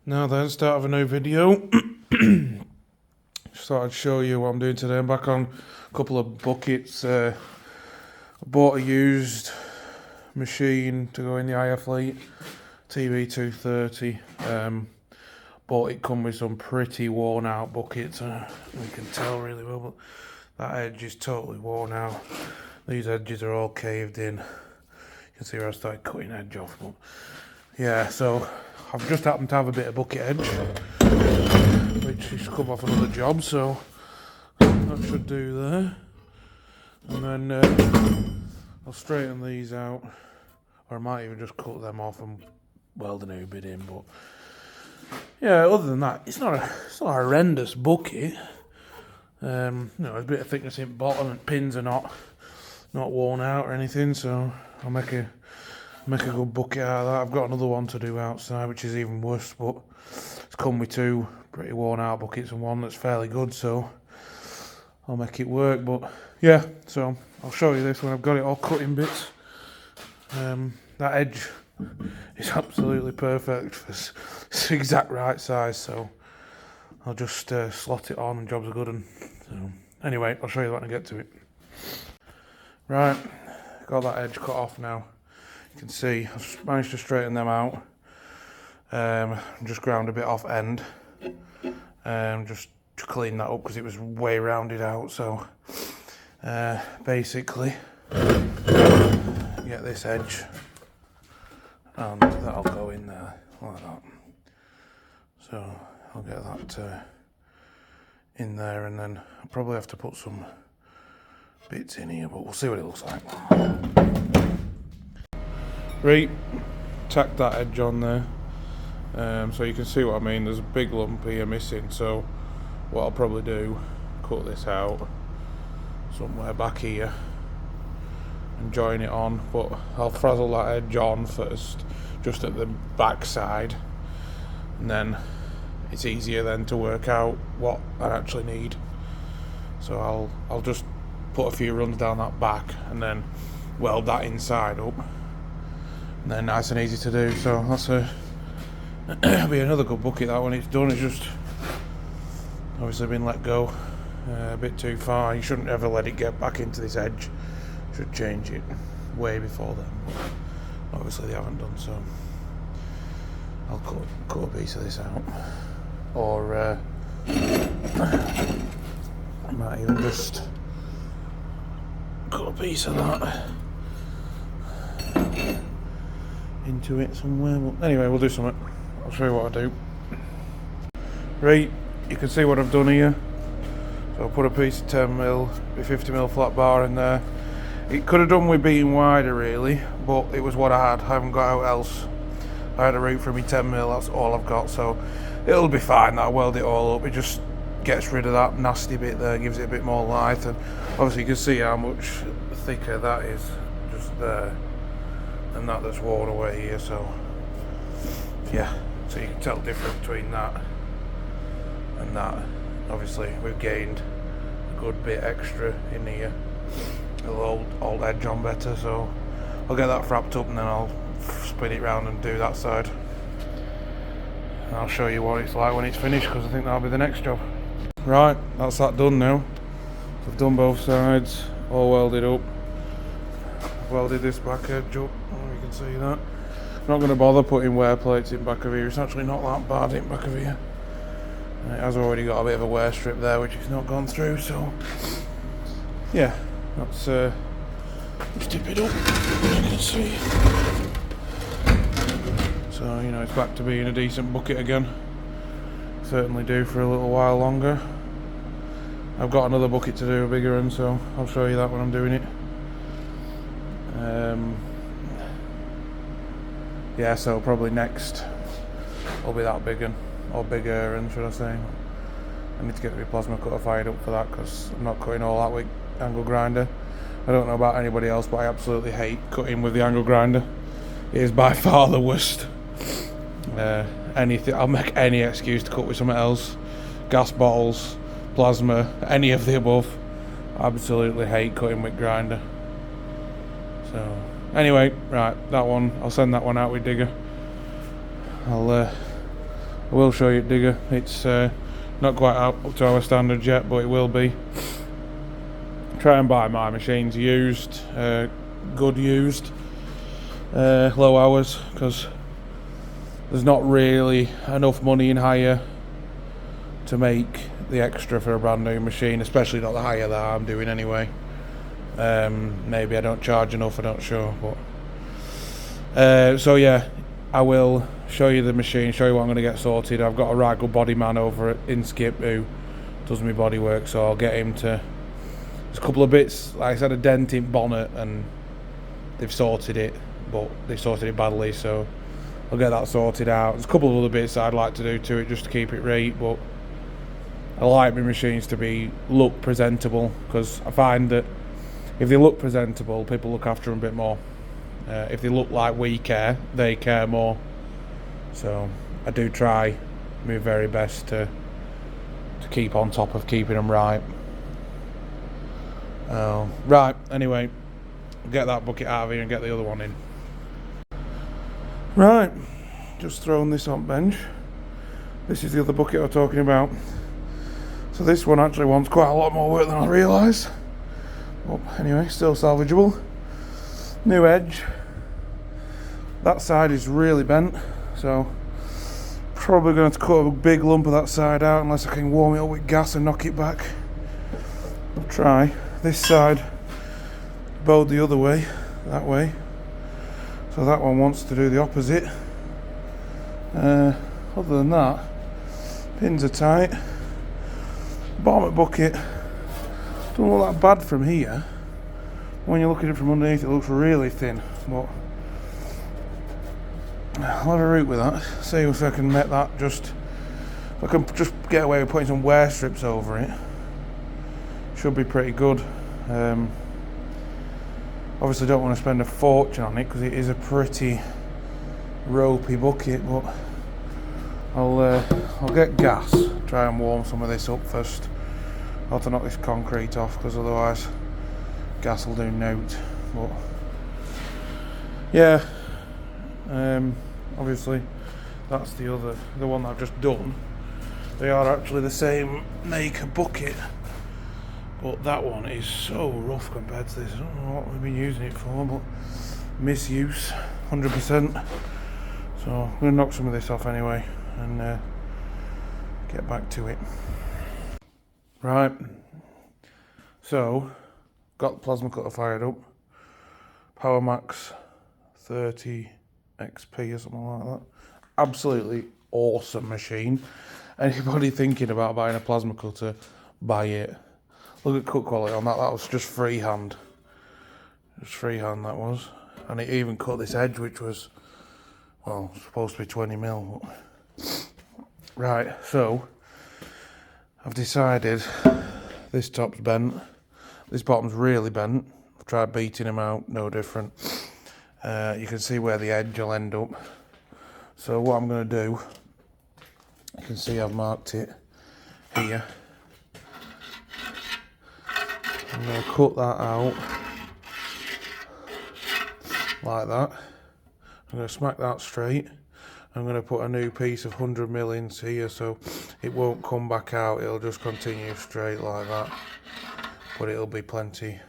Now then, start of a new video. Just thought I'd show you what I'm doing today. I'm back on a couple of buckets. I bought a used machine to go in the IF Elite TV 230. But it come with some pretty worn out buckets. You can tell really well, but that edge is totally worn out. These edges are all caved in. You can see where I started cutting edge off. But yeah, so I've just happened to have a bit of bucket edge, which has come off another job, so that should do there. And then I'll straighten these out, or I might even just cut them off and weld a new bit in. But yeah, other than that, it's not a horrendous bucket. There's a bit of thickness in the bottom, and pins are not worn out or anything, so I'll make a good bucket out of that. I've got another one to do outside, which is even worse, but it's come with two pretty worn out buckets and one that's fairly good, so I'll make it work. But yeah, so I'll show you this when I've got it all cut in bits. That edge is absolutely perfect. It's the exact right size, so I'll just slot it on and jobs are good. And so anyway, I'll show you when I get to it. Right, got that edge cut off now. You can see I've managed to straighten them out. Just ground a bit off end. Just to clean that up because it was way rounded out. So basically, get this edge, and that'll go in there like that. So I'll get that in there, and then I'll probably have to put some bits in here, but we'll see what it looks like. Right, tack that edge on there, so you can see what I mean. There's a big lump here missing, so what I'll probably do, cut this out somewhere back here and join it on, but I'll frazzle that edge on first, just at the back side, and then it's easier then to work out what I actually need. So I'll just put a few runs down that back and then weld that inside up. And then nice and easy to do, so that's it'll be another good bucket that when it's done. It's just obviously been let go a bit too far. You shouldn't ever let it get back into this edge. Should change it way before then, but obviously they haven't done, so I'll cut a piece of this out, or I might even just cut a piece of that into it somewhere. But anyway, we'll do something. I'll show you what I do. Right, you can see what I've done here. So I'll put a piece of 10mm, a 50mm flat bar in there. It could have done with being wider really, but it was what I had. I haven't got out else. I had a route for me 10mm, that's all I've got, so it'll be fine. I'll weld it all up. It just gets rid of that nasty bit there, gives it a bit more light, and obviously you can see how much thicker that is just there, and that's worn away here. So yeah, so you can tell the difference between that and that. Obviously we've gained a good bit extra in here, a little old edge on better, so I'll get that wrapped up and then I'll spin it round and do that side, and I'll show you what it's like when it's finished, because I think that'll be the next job. Right, that's that done now. I've done both sides, all welded up. I've welded this back edge up, you can see that. I'm not going to bother putting wear plates in back of here. It's actually not that bad in back of here. And it has already got a bit of a wear strip there, which has not gone through, so yeah, that's let's dip it up, as you can see. So, you know, it's back to being a decent bucket again. Certainly do for a little while longer. I've got another bucket to do, a bigger one, so I'll show you that when I'm doing it. Yeah, so probably next will be that big one, or bigger one, should I say. I need to get the plasma cutter fired up for that, because I'm not cutting all that with angle grinder. I don't know about anybody else, but I absolutely hate cutting with the angle grinder. It is by far the worst. I'll make any excuse to cut with something else. Gas bottles, plasma, any of the above. I absolutely hate cutting with grinder. So anyway, right, that one, I'll send that one out with digger. I'll I will show you it, digger. It's not quite up to our standards yet, but it will be. Try and buy my machines used, good used, low hours, because there's not really enough money in hire to make the extra for a brand new machine, especially not the hire that I'm doing anyway. Maybe I don't charge enough, I'm not sure, but so yeah, I will show you the machine, show you what I'm going to get sorted. I've got a right good body man over in Skip who does my body work, so I'll get him to. There's a couple of bits, like I said, a dent in bonnet, and they've sorted it, but they sorted it badly, so I'll get that sorted out. There's a couple of other bits I'd like to do to it just to keep it right, but I like my machines to look presentable, because I find that if they look presentable, people look after them a bit more. If they look like we care, they care more. So I do try my very best to keep on top of keeping them right. Right, anyway, get that bucket out of here and get the other one in. Right, just throwing this on bench. This is the other bucket I'm talking about. So this one actually wants quite a lot more work than I realised. But anyway, still salvageable. New edge. That side is really bent, so probably going to cut a big lump of that side out unless I can warm it up with gas and knock it back. I'll try. This side bowed the other way, that way. So that one wants to do the opposite. Other than that, pins are tight. Bottom of bucket doesn't look that bad from here. When you look at it from underneath, it looks really thin. But I'll have a route with that. See if I can make that if I can just get away with putting some wear strips over it. Should be pretty good. Obviously don't want to spend a fortune on it because it is a pretty ropey bucket, but I'll get gas, try and warm some of this up first. I'll have to knock this concrete off because otherwise gas will do note. But yeah, obviously that's the one that I've just done. They are actually the same make of bucket, but that one is so rough compared to this. I don't know what we've been using it for, but misuse 100%. So I'm going to knock some of this off anyway and get back to it. Right, so got the plasma cutter fired up. Power Max 30 XP or something like that. Absolutely awesome machine. Anybody thinking about buying a plasma cutter, buy it. Look at cut quality on that. That was just freehand. Just freehand that was. And it even cut this edge, which was, well, supposed to be 20 mil. Right, so I've decided this top's bent. This bottom's really bent. I've tried beating them out, no different. You can see where the edge will end up. So what I'm going to do, you can see I've marked it here. I'm going to cut that out like that. I'm going to smack that straight. I'm going to put a new piece of 100 mil into here so it won't come back out, it'll just continue straight like that. But it'll be plenty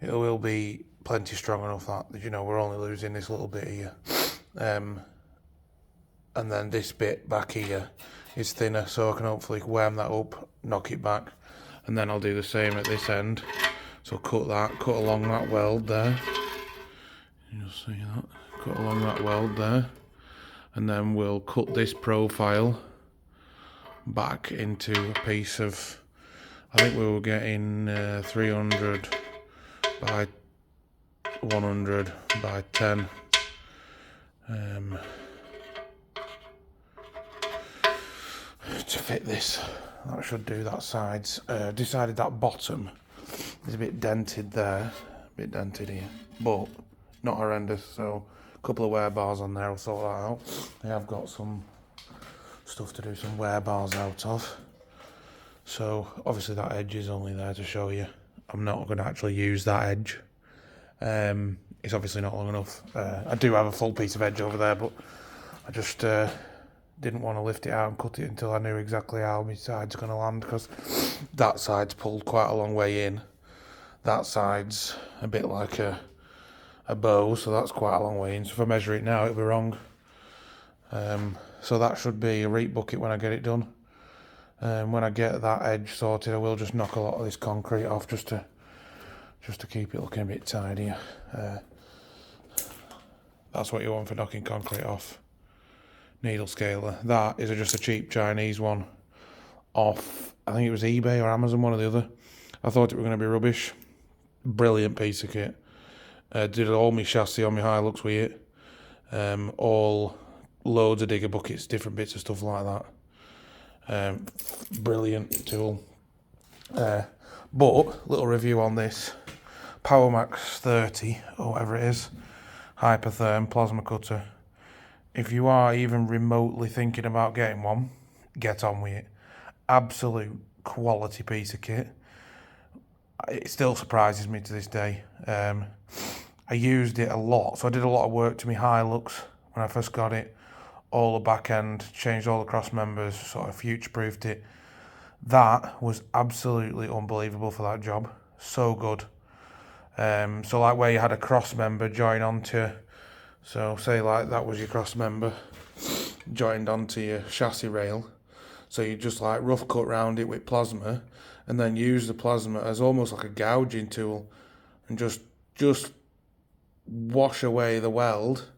it will be plenty strong enough that, you know, we're only losing this little bit here. And then this bit back here is thinner, so I can hopefully worm that up, knock it back, and then I'll do the same at this end. So cut along that weld there. You'll see that. Cut along that weld there, and then we'll cut this profile back into a piece of, I think we were getting 300 by 100 by 10. To fit this, that should do that sides. Decided that bottom is a bit dented there, a bit dented here, but not horrendous. So a couple of wear bars on there, I'll sort that out. I have got some stuff to do some wear bars out of. So obviously that edge is only there to show you. I'm not going to actually use that edge. It's obviously not long enough. I do have a full piece of edge over there, but I just didn't want to lift it out and cut it until I knew exactly how my side's going to land, because that side's pulled quite a long way in. That side's a bit like a bow, so that's quite a long way in. So if I measure it now, it'll be wrong. So that should be a reap bucket when I get it done. When I get that edge sorted, I will just knock a lot of this concrete off just to keep it looking a bit tidier. That's what you want for knocking concrete off. Needle scaler. That is just a cheap Chinese one off, I think it was eBay or Amazon, one or the other. I thought it was going to be rubbish. Brilliant piece of kit. Did all my chassis on my Hilux with it. All loads of digger buckets, different bits of stuff like that. Brilliant tool. But little review on this PowerMax 30 or whatever it is, hypertherm plasma cutter. If you are even remotely thinking about getting one, get on with it. Absolute quality piece of kit. It still surprises me to this day. I used it a lot, so I did a lot of work to my Hilux when I first got it. All the back end, changed all the cross members, sort of future-proofed it. That was absolutely unbelievable for that job. So good. So like where you had a cross member join onto, so say like that was your cross member joined onto your chassis rail. So you just like rough cut round it with plasma, and then use the plasma as almost like a gouging tool, and just wash away the weld.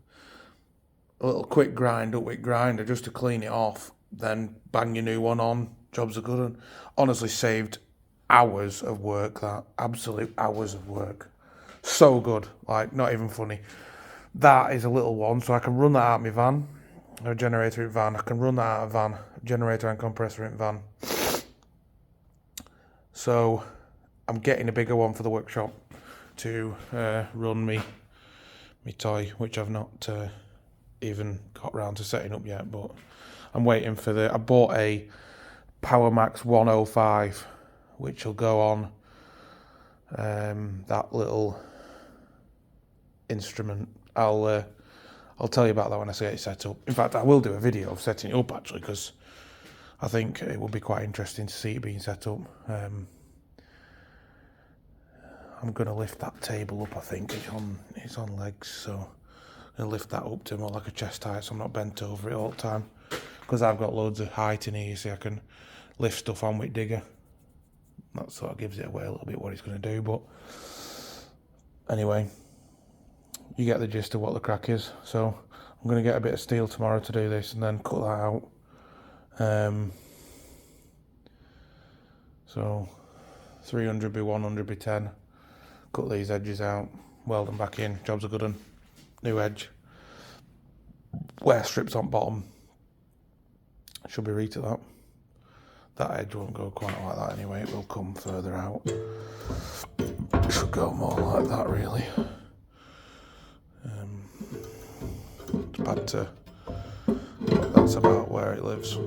A little quick grind up with grinder just to clean it off, then bang your new one on. Jobs are good. And honestly saved hours of work, that. Absolute hours of work. So good, like not even funny. That is a little one, so I can run that out of my van. A generator in van. I can run that out of van. Generator and compressor in van. So I'm getting a bigger one for the workshop to run me toy, which I've not even got round to setting up yet, but I'm waiting for I bought a PowerMax 105, which will go on that little instrument. I'll tell you about that when I get it set up. In fact, I will do a video of setting it up actually, because I think it will be quite interesting to see it being set up. I'm going to lift that table up, I think. It's on legs, so I'm going to lift that up to more like a chest height, so I'm not bent over it all the time. Because I've got loads of height in here, you see, I can lift stuff on with digger. That sort of gives it away a little bit what it's going to do, but anyway, you get the gist of what the crack is. So I'm going to get a bit of steel tomorrow to do this and then cut that out. So 300 by 100 by 10. Cut these edges out, weld them back in. Job's a good one. New edge. Wear strips on bottom. Should be read to that. That edge won't go quite like that anyway. It will come further out. It should go more like that really. It's bad to. That's about where it lives.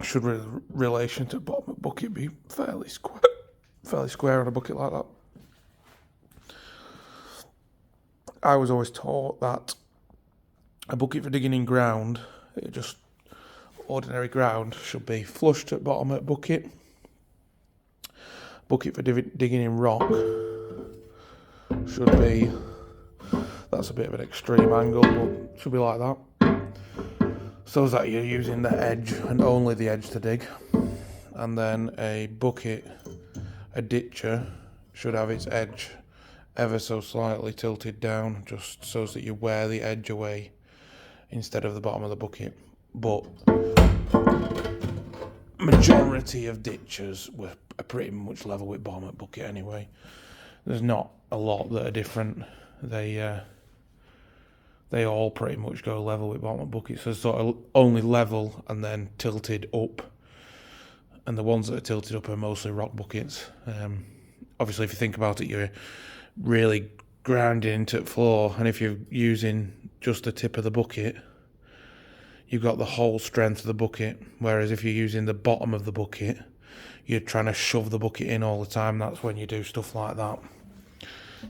Should relation to bottom of bucket be fairly square on a bucket like that. I was always taught that a bucket for digging in ground, just ordinary ground, should be flushed at bottom at bucket. Bucket for digging in rock should be, that's a bit of an extreme angle, but should be like that. So that you're using the edge and only the edge to dig. And then a bucket, a ditcher, should have its edge ever so slightly tilted down, just so that you wear the edge away instead of the bottom of the bucket. But majority of ditchers were pretty much level with bottom at bucket anyway. There's not a lot that are different. They all pretty much go level with bottom at bucket, so sort of only level and then tilted up. And the ones that are tilted up are mostly rock buckets. Obviously, if you think about it, you're really grinding into the floor, and if you're using just the tip of the bucket, you've got the whole strength of the bucket. Whereas if you're using the bottom of the bucket, you're trying to shove the bucket in all the time. That's when you do stuff like that.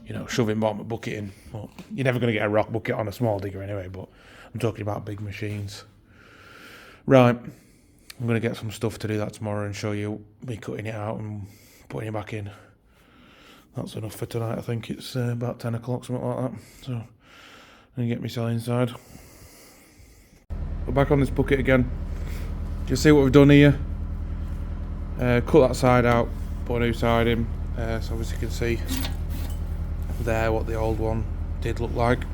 you know, shoving bottom of bucket in. Well, you're never going to get a rock bucket on a small digger anyway, but I'm talking about big machines. Right, I'm going to get some stuff to do that tomorrow and show you me cutting it out and putting it back in. That's enough for tonight. I think it's about 10 o'clock, something like that. So I'm going to get myself inside. We're back on this bucket again. Do you see what we've done here? Cut that side out, put a new side in. So obviously you can see there what the old one did look like.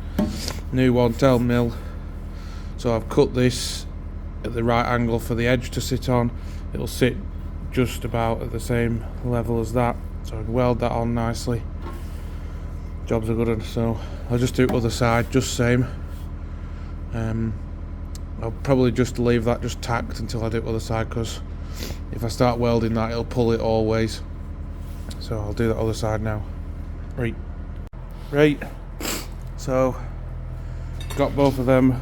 New one, 10 mil. So I've cut this at the right angle for the edge to sit on. It'll sit just about at the same level as that. So I can weld that on nicely. Jobs are good, and so I'll just do other side, just same. I'll probably just leave that just tacked until I do other side, because if I start welding that, it'll pull it always. So I'll do that other side now. Right. So got both of them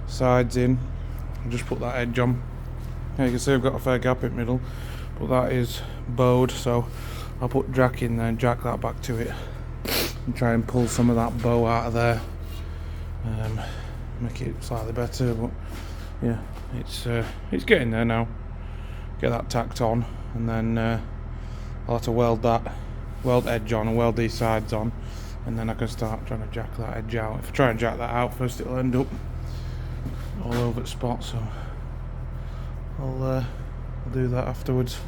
sides in. I'll just put that edge on. Yeah, you can see I've got a fair gap in the middle, but that is bowed, so I'll put jack in there and jack that back to it and try and pull some of that bow out of there, make it slightly better. But yeah, it's getting there now. Get that tacked on, and then I'll have to weld edge on and weld these sides on, and then I can start trying to jack that edge out. If I try and jack that out first, it'll end up all over the spot, so I'll do that afterwards.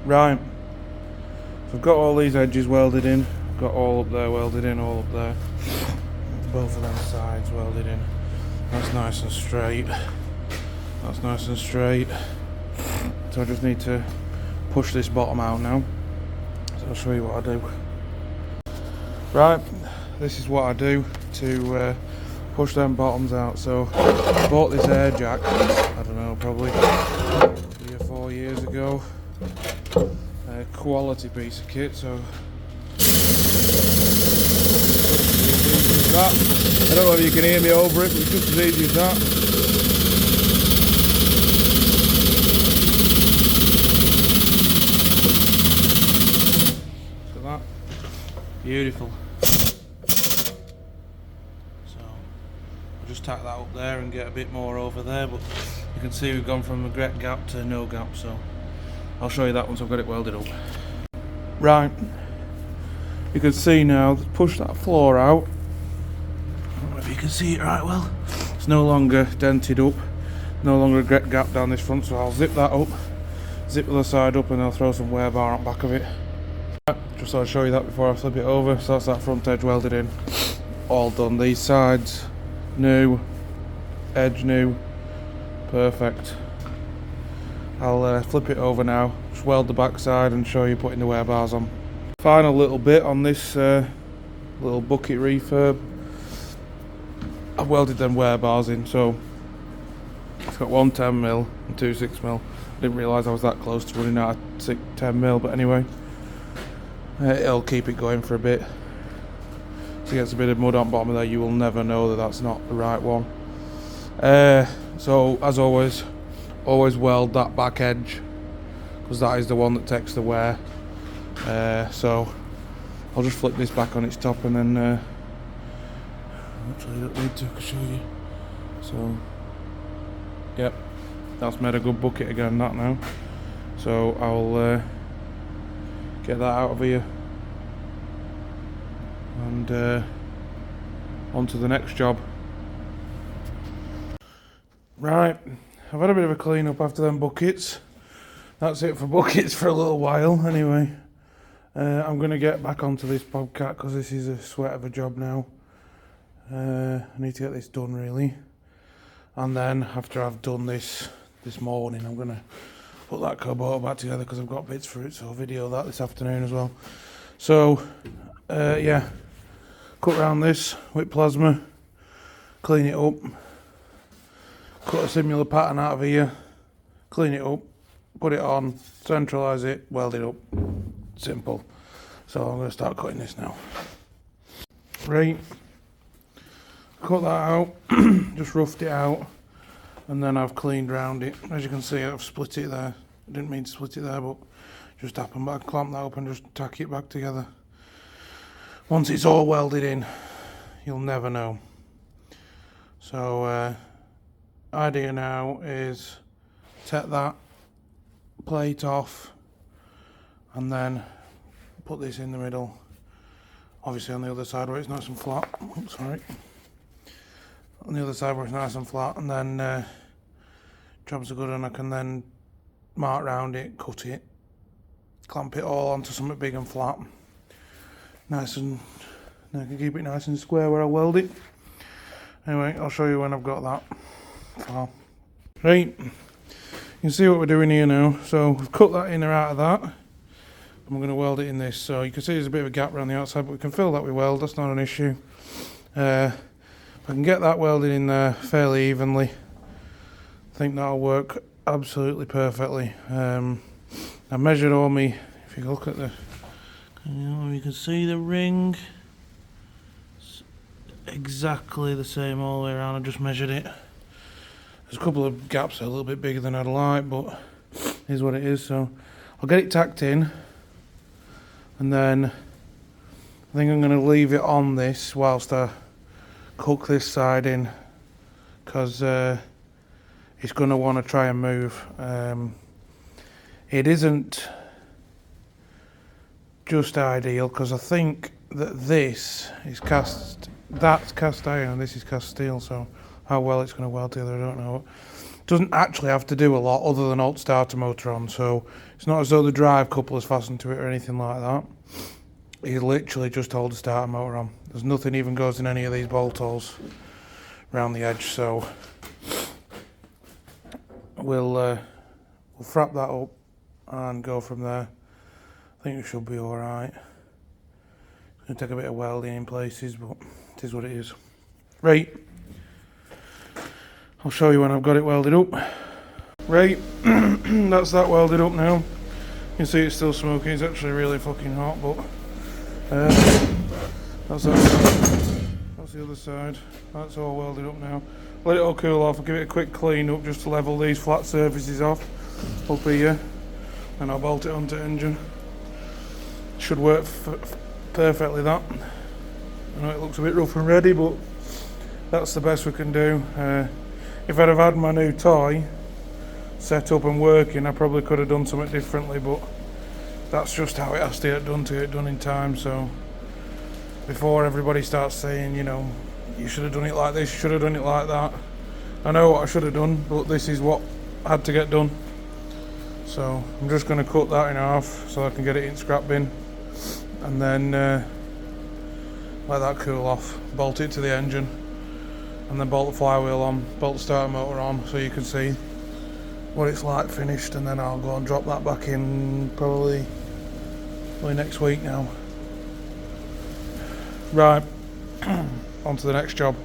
Right, so I've got all these edges welded in, got all up there welded in, all up there, both of them sides welded in. That's nice and straight. That's nice and straight. So I just need to push this bottom out now. So I'll show you what I do. Right, this is what I do to push them bottoms out. So I bought this air jack, I don't know, probably 3 or 4 years ago. A quality piece of kit, so that. I don't know if you can hear me over it, but it's just as easy as that. So that, beautiful. Just tack that up there and get a bit more over there, but you can see we've gone from a great gap to no gap, so I'll show you that once I've got it welded up. Right, you can see now, push that floor out. I don't know if you can see it right well. It's no longer dented up, no longer a great gap down this front, so I'll zip that up, zip the other side up, and I'll throw some wear bar on the back of it. Right, just thought I'd show you that before I flip it over. So that's that front edge welded in, all done. These sides new, edge new, perfect. I'll flip it over now, just weld the back side and show you putting the wear bars on. Final little bit on this little bucket refurb. I've welded them wear bars in, so it's got one 10mm and two 6mm. I didn't realise I was that close to running out of 10mm, but anyway, it'll keep it going for a bit. So it gets a bit of mud on bottom of there, you will never know that that's not the right one. So as always weld that back edge, because that is the one that takes the wear. So I'll just flip this back on its top, and then actually I don't need to, I can show you. So yep, that's made a good bucket again, that now. So I'll get that out of here and on to the next job. Right, I've had a bit of a clean up after them buckets. That's it for buckets for a little while anyway. I'm going to get back onto this Bobcat, because this is a sweat of a job now. I need to get this done really, and then after I've done this morning, I'm going to put that Kubota back together, because I've got bits for it, so I'll video that this afternoon as well. So yeah, cut around this with plasma, clean it up, cut a similar pattern out of here, clean it up, put it on, centralise it, weld it up. Simple. So I'm going to start cutting this now. Right, cut that out, just roughed it out, and then I've cleaned round it. As you can see, I've split it there. I didn't mean to split it there, but just happen, but I can clamp that up and just tack it back together. Once it's all welded in, you'll never know. So idea now is take that plate off and then put this in the middle, obviously on the other side where it's nice and flat. Oops, sorry. On the other side where it's nice and flat, and then jobs are good, and I can then mark round it, cut it, clamp it all onto something big and flat, nice, and I can keep it nice and square where I weld it. Anyway, I'll show you when I've got that far. Right, you can see what we're doing here now. So we've cut that inner out of that, and we're going to weld it in this. So you can see there's a bit of a gap around the outside, but we can fill that with weld, that's not an issue. If I can get that welded in there fairly evenly, I think that'll work absolutely perfectly. I measured all me, if you look at the, you can see the ring, it's exactly the same all the way around. I just measured it. There's a couple of gaps that are a little bit bigger than I'd like, but it is what it is. So I'll get it tacked in, and then I think I'm going to leave it on this whilst I cook this side in, because it's going to want to try and move. It isn't just ideal, because I think that this is that's cast iron and this is cast steel, so how well it's going to weld together I don't know. It doesn't actually have to do a lot other than alt starter motor on, so it's not as though the drive couple is fastened to it or anything like that. You literally just hold the starter motor on. There's nothing even goes in any of these bolt holes around the edge, so we'll frap that up and go from there. I think it should be alright. It's going to take a bit of welding in places, but it is what it is. Right, I'll show you when I've got it welded up. Right, that's that welded up now. You can see it's still smoking, it's actually really fucking hot, but that's that side. That's the other side. That's all welded up now. Let it all cool off. I'll give it a quick clean up just to level these flat surfaces off up here, and I'll bolt it onto engine. Should work perfectly, that. I know it looks a bit rough and ready, but that's the best we can do. If I'd have had my new toy set up and working, I probably could have done something differently, but that's just how it has to get done, to get done in time. So before everybody starts saying, you know, you should have done it like this, you should have done it like that, I know what I should have done, but this is what had to get done. So I'm just going to cut that in half so I can get it in scrap bin, and then let that cool off, bolt it to the engine, and then bolt the flywheel on, bolt the starter motor on, so you can see what it's like finished, and then I'll go and drop that back in probably next week now. Right, on to the next job.